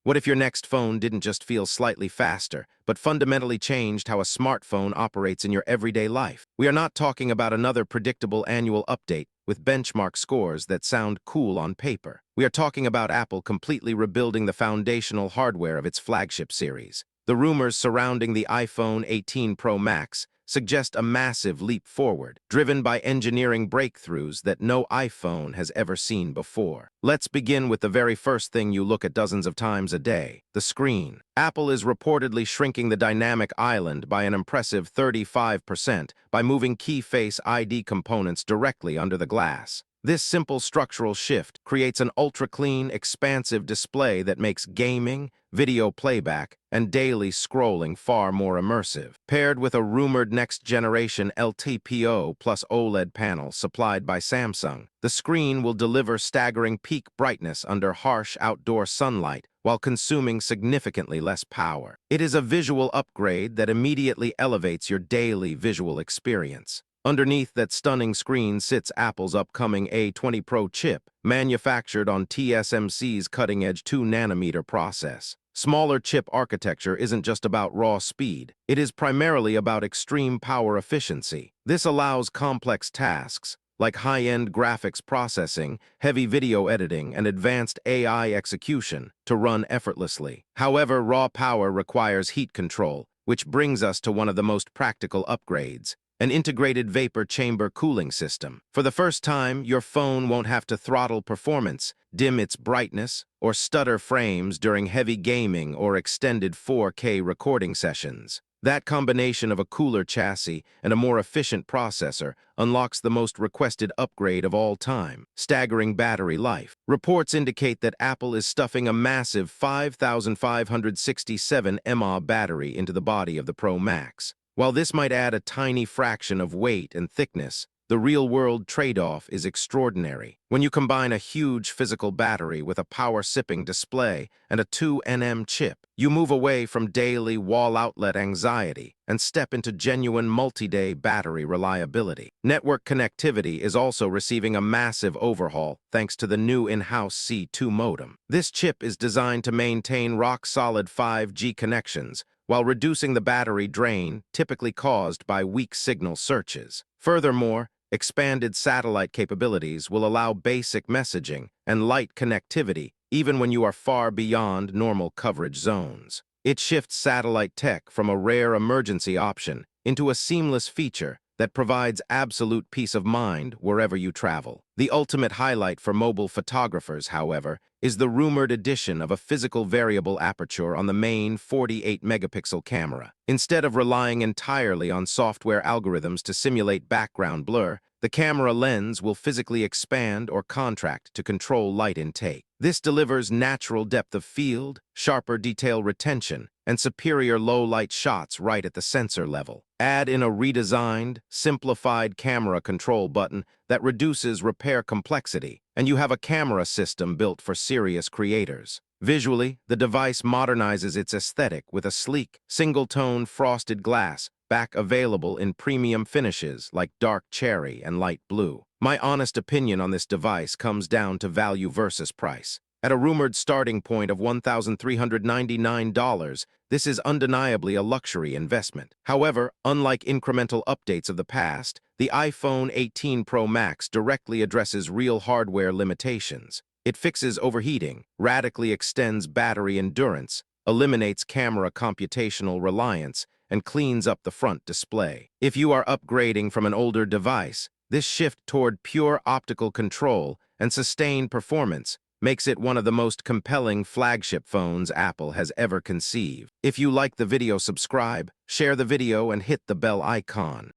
What if your next phone didn't just feel slightly faster, but fundamentally changed how a smartphone operates in your everyday life? We are not talking about another predictable annual update with benchmark scores that sound cool on paper. We are talking about Apple completely rebuilding the foundational hardware of its flagship series. The rumors surrounding the iPhone 18 Pro Max suggest a massive leap forward, driven by engineering breakthroughs that no iPhone has ever seen before. Let's begin with the very first thing you look at dozens of times a day, the screen. Apple is reportedly shrinking the dynamic island by an impressive 35% by moving key Face ID components directly under the glass. This simple structural shift creates an ultra-clean, expansive display that makes gaming, video playback, and daily scrolling far more immersive. Paired with a rumored next-generation LTPO plus OLED panel supplied by Samsung, the screen will deliver staggering peak brightness under harsh outdoor sunlight while consuming significantly less power. It is a visual upgrade that immediately elevates your daily visual experience. Underneath that stunning screen sits Apple's upcoming A20 Pro chip, manufactured on TSMC's cutting-edge 2-nanometer process. Smaller chip architecture isn't just about raw speed. It is primarily about extreme power efficiency. This allows complex tasks, like high-end graphics processing, heavy video editing, and advanced AI execution, to run effortlessly. However, raw power requires heat control, which brings us to one of the most practical upgrades: an integrated vapor chamber cooling system. For the first time, your phone won't have to throttle performance, dim its brightness, or stutter frames during heavy gaming or extended 4K recording sessions. That combination of a cooler chassis and a more efficient processor unlocks the most requested upgrade of all time: staggering battery life. Reports indicate that Apple is stuffing a massive 5,567 mAh battery into the body of the Pro Max. While this might add a tiny fraction of weight and thickness, the real-world trade-off is extraordinary. When you combine a huge physical battery with a power-sipping display and a 2nm chip, you move away from daily wall outlet anxiety and step into genuine multi-day battery reliability. Network connectivity is also receiving a massive overhaul thanks to the new in-house C2 modem. This chip is designed to maintain rock-solid 5G connections while reducing the battery drain typically caused by weak signal searches. Furthermore, expanded satellite capabilities will allow basic messaging and light connectivity even when you are far beyond normal coverage zones. It shifts satellite tech from a rare emergency option into a seamless feature that provides absolute peace of mind wherever you travel. The ultimate highlight for mobile photographers, however, is the rumored addition of a physical variable aperture on the main 48-megapixel camera. Instead of relying entirely on software algorithms to simulate background blur, the camera lens will physically expand or contract to control light intake. This delivers natural depth of field, sharper detail retention, and superior low-light shots right at the sensor level. Add in a redesigned, simplified camera control button that reduces repair complexity, and you have a camera system built for serious creators. Visually, the device modernizes its aesthetic with a sleek, single-tone frosted glass back available in premium finishes like dark cherry and light blue. My honest opinion on this device comes down to value versus price. At a rumored starting point of $1,399, this is undeniably a luxury investment. However, unlike incremental updates of the past, the iPhone 18 Pro Max directly addresses real hardware limitations. It fixes overheating, radically extends battery endurance, eliminates camera computational reliance, and cleans up the front display. If you are upgrading from an older device, this shift toward pure optical control and sustained performance makes it one of the most compelling flagship phones Apple has ever conceived. If you like the video, subscribe, share the video, and hit the bell icon.